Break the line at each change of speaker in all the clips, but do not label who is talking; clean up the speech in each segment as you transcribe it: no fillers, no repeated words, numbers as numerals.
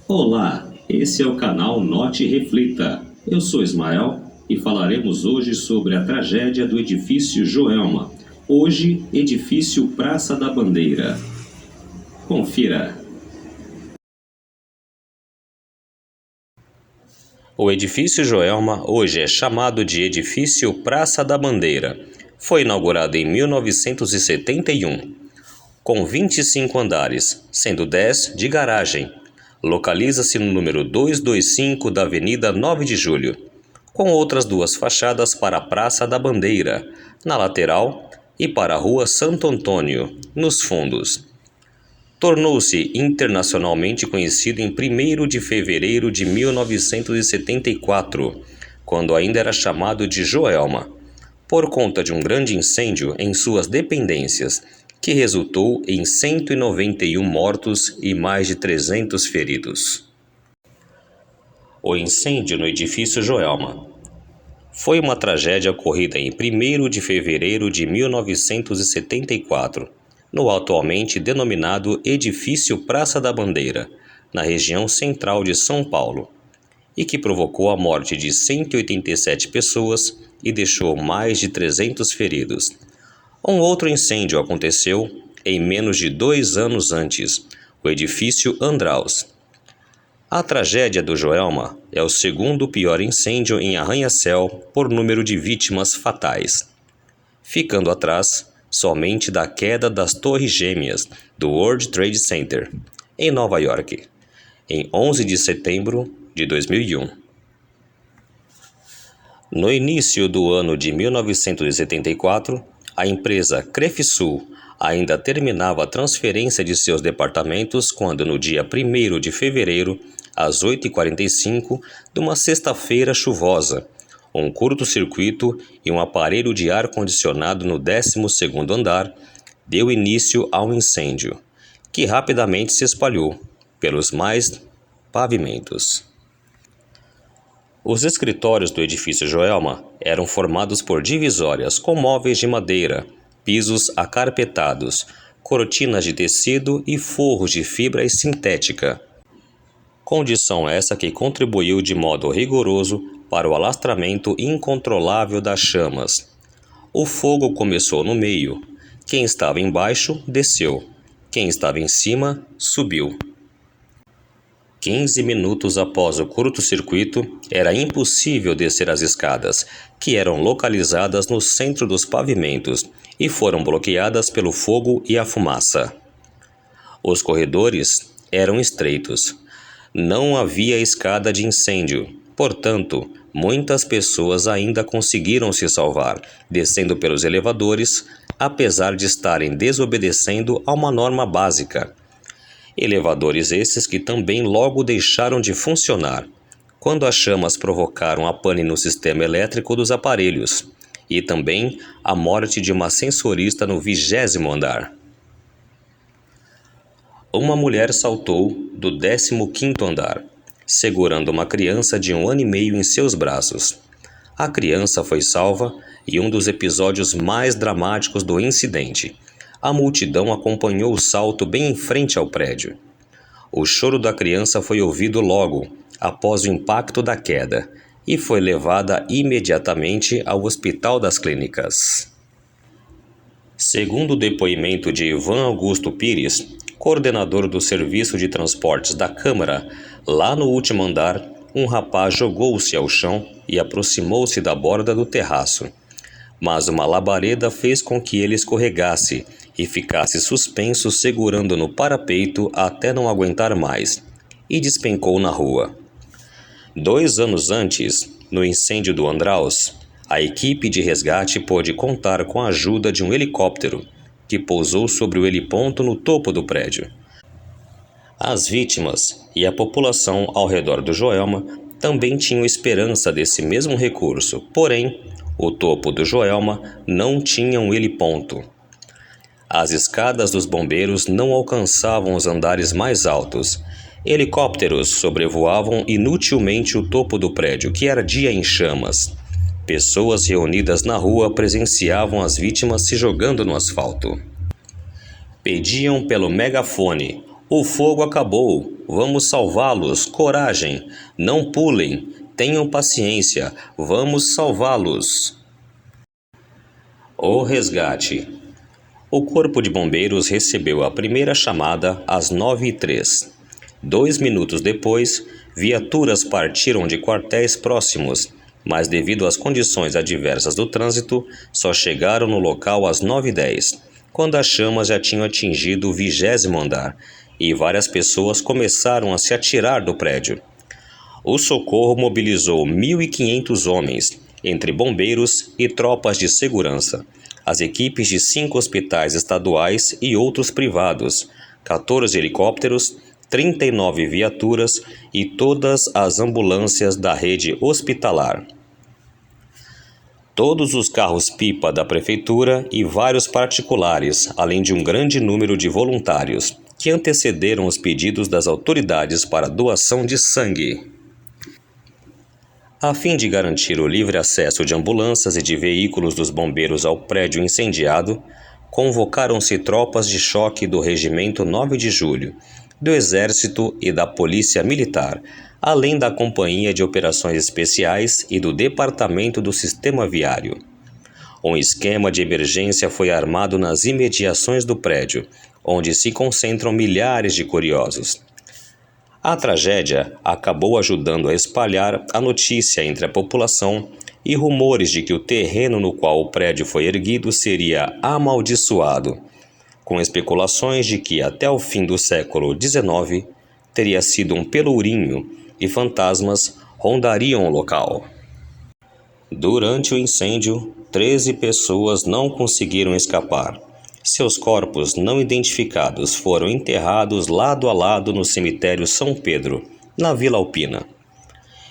Olá, esse é o canal Note e Reflita. Eu sou Ismael e falaremos hoje sobre a tragédia do edifício Joelma, hoje edifício Praça da Bandeira. Confira.
O edifício Joelma hoje é chamado de edifício Praça da Bandeira. Foi inaugurado em 1971, com 25 andares, sendo 10 de garagem. Localiza-se no número 225 da Avenida 9 de Julho, com outras duas fachadas para a Praça da Bandeira, na lateral, e para a Rua Santo Antônio, nos fundos. Tornou-se internacionalmente conhecido em 1º de fevereiro de 1974, quando ainda era chamado de Joelma, por conta de um grande incêndio em suas dependências, que resultou em 191 mortos e mais de 300 feridos. O incêndio no edifício Joelma foi uma tragédia ocorrida em 1º de fevereiro de 1974, no atualmente denominado Edifício Praça da Bandeira, na região central de São Paulo, e que provocou a morte de 187 pessoas e deixou mais de 300 feridos. Um outro incêndio aconteceu em menos de 2 anos antes, o edifício Andraus. A tragédia do Joelma é o segundo pior incêndio em arranha-céu por número de vítimas fatais, ficando atrás somente da queda das Torres Gêmeas do World Trade Center, em Nova York, em 11 de setembro de 2001. No início do ano de 1974, a empresa Crefisul ainda terminava a transferência de seus departamentos quando, no dia 1º de fevereiro, às 8h45 de uma sexta-feira chuvosa, um curto-circuito e um aparelho de ar-condicionado no 12º andar deu início ao incêndio, que rapidamente se espalhou pelos mais pavimentos. Os escritórios do edifício Joelma eram formados por divisórias com móveis de madeira, pisos acarpetados, cortinas de tecido e forros de fibra sintética. Condição essa que contribuiu de modo rigoroso para o alastramento incontrolável das chamas. O fogo começou no meio. Quem estava embaixo, desceu. Quem estava em cima, subiu. 15 minutos após o curto-circuito, era impossível descer as escadas, que eram localizadas no centro dos pavimentos e foram bloqueadas pelo fogo e a fumaça. Os corredores eram estreitos. Não havia escada de incêndio, portanto, muitas pessoas ainda conseguiram se salvar, descendo pelos elevadores, apesar de estarem desobedecendo a uma norma básica. Elevadores esses que também logo deixaram de funcionar, quando as chamas provocaram a pane no sistema elétrico dos aparelhos, e também a morte de uma sensorista no 20º andar. Uma mulher saltou do 15º andar, segurando uma criança de 1 ano e meio em seus braços. A criança foi salva e um dos episódios mais dramáticos do incidente. A multidão acompanhou o salto bem em frente ao prédio. O choro da criança foi ouvido logo, após o impacto da queda, e foi levada imediatamente ao Hospital das Clínicas. Segundo o depoimento de Ivan Augusto Pires, coordenador do Serviço de Transportes da Câmara, lá no último andar, um rapaz jogou-se ao chão e aproximou-se da borda do terraço. Mas uma labareda fez com que ele escorregasse e ficasse suspenso segurando no parapeito até não aguentar mais, e despencou na rua. 2 anos antes, no incêndio do Andraus, a equipe de resgate pôde contar com a ajuda de um helicóptero, que pousou sobre o heliponto no topo do prédio. As vítimas e a população ao redor do Joelma também tinham esperança desse mesmo recurso, porém, o topo do Joelma não tinha um heliponto. As escadas dos bombeiros não alcançavam os andares mais altos. Helicópteros sobrevoavam inutilmente o topo do prédio, que ardia em chamas. Pessoas reunidas na rua presenciavam as vítimas se jogando no asfalto. Pediam pelo megafone O fogo acabou. Vamos salvá-los. Coragem. Não pulem. Tenham paciência. Vamos salvá-los. O resgate. O Corpo de Bombeiros recebeu a primeira chamada às 9h03. 2 minutos depois, viaturas partiram de quartéis próximos, mas devido às condições adversas do trânsito, só chegaram no local às 9h10, quando as chamas já tinham atingido o 20º andar e várias pessoas começaram a se atirar do prédio. O socorro mobilizou 1.500 homens, entre bombeiros e tropas de segurança, as equipes de 5 hospitais estaduais e outros privados, 14 helicópteros, 39 viaturas e todas as ambulâncias da rede hospitalar. Todos os carros-pipa da prefeitura e vários particulares, além de um grande número de voluntários, que antecederam os pedidos das autoridades para doação de sangue. A fim de garantir o livre acesso de ambulâncias e de veículos dos bombeiros ao prédio incendiado, convocaram-se tropas de choque do Regimento 9 de Julho, do Exército e da Polícia Militar, além da Companhia de Operações Especiais e do Departamento do Sistema Viário. Um esquema de emergência foi armado nas imediações do prédio, onde se concentram milhares de curiosos. A tragédia acabou ajudando a espalhar a notícia entre a população e rumores de que o terreno no qual o prédio foi erguido seria amaldiçoado, com especulações de que até o fim do século XIX teria sido um pelourinho e fantasmas rondariam o local. Durante o incêndio, 13 pessoas não conseguiram escapar. Seus corpos não identificados foram enterrados lado a lado no cemitério São Pedro, na Vila Alpina.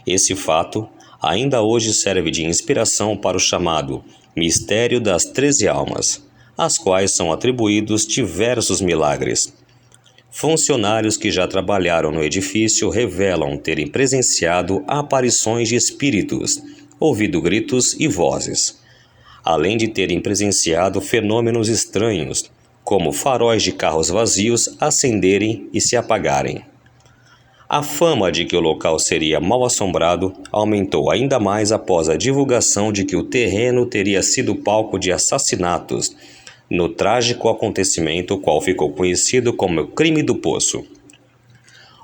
Esse fato ainda hoje serve de inspiração para o chamado Mistério das 13 Almas, às quais são atribuídos diversos milagres. Funcionários que já trabalharam no edifício revelam terem presenciado aparições de espíritos, ouvido gritos e vozes, além de terem presenciado fenômenos estranhos, como faróis de carros vazios acenderem e se apagarem. A fama de que o local seria mal assombrado aumentou ainda mais após a divulgação de que o terreno teria sido palco de assassinatos, no trágico acontecimento qual ficou conhecido como o Crime do Poço,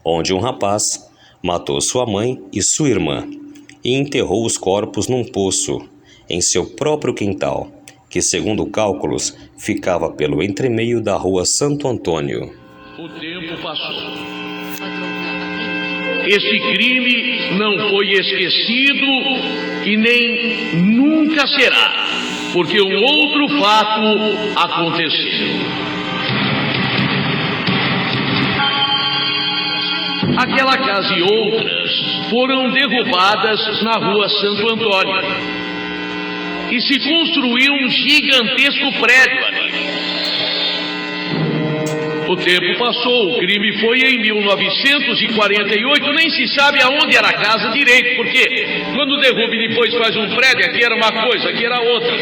onde um rapaz matou sua mãe e sua irmã e enterrou os corpos num poço em seu próprio quintal, que, segundo cálculos, ficava pelo entremeio da rua Santo Antônio.
O tempo passou. Esse crime não foi esquecido e nem nunca será, porque um outro fato aconteceu. Aquela casa e outras foram derrubadas na rua Santo Antônio e se construiu um gigantesco prédio ali. O tempo passou, o crime foi em 1948, nem se sabe aonde era a casa direito, porque quando derruba e depois faz um prédio, aqui era uma coisa, aqui era outra.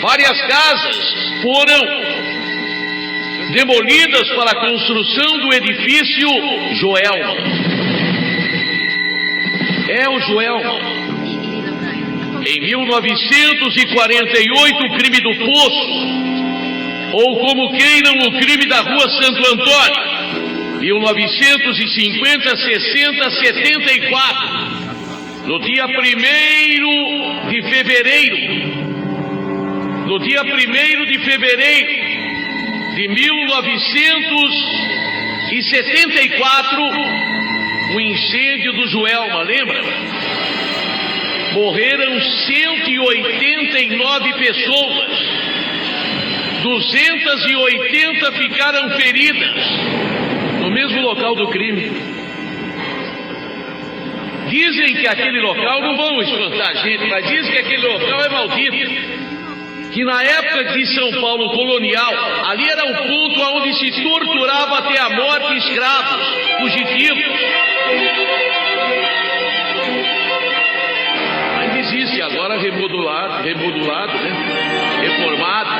Várias casas foram demolidas para a construção do edifício Joelma. É o Joelma. Em 1948, o crime do Poço, ou como queiram, o crime da rua Santo Antônio. 1950, 60, 74. No dia 1º de fevereiro, de 1974, o incêndio do Joelma, lembra? Morreram 189 pessoas, 280 ficaram feridas, no mesmo local do crime. Dizem que aquele local, não vão espantar a gente, mas dizem que aquele local é maldito. Que na época de São Paulo colonial, ali era um ponto onde se torturava até a morte escravos, fugitivos. Ainda existe, agora remodulado, né? Reformado.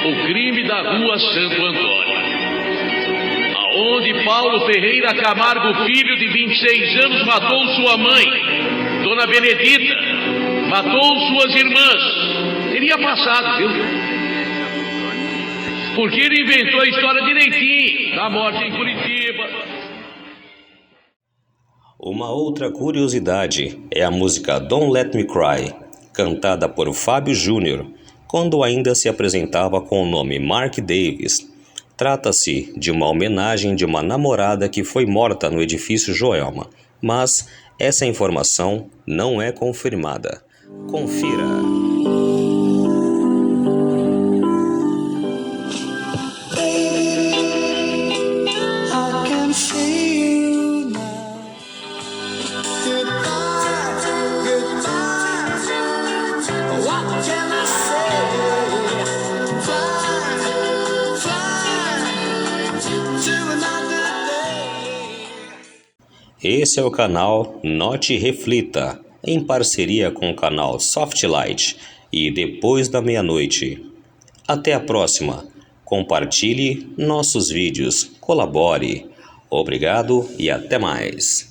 O crime da rua Santo Antônio. onde Paulo Ferreira Camargo Filho, de 26 anos, matou sua mãe, Dona Benedita, matou suas irmãs. Teria passado, viu? Porque ele inventou a história direitinho da morte em Curitiba.
Uma outra curiosidade é a música Don't Let Me Cry, cantada por Fábio Júnior, quando ainda se apresentava com o nome Mark Davis. Trata-se de uma homenagem de uma namorada que foi morta no edifício Joelma, mas essa informação não é confirmada. Confira. Esse é o canal Note e Reflita, em parceria com o canal Softlight e Depois da Meia-Noite. Até a próxima. Compartilhe nossos vídeos, colabore. Obrigado e até mais.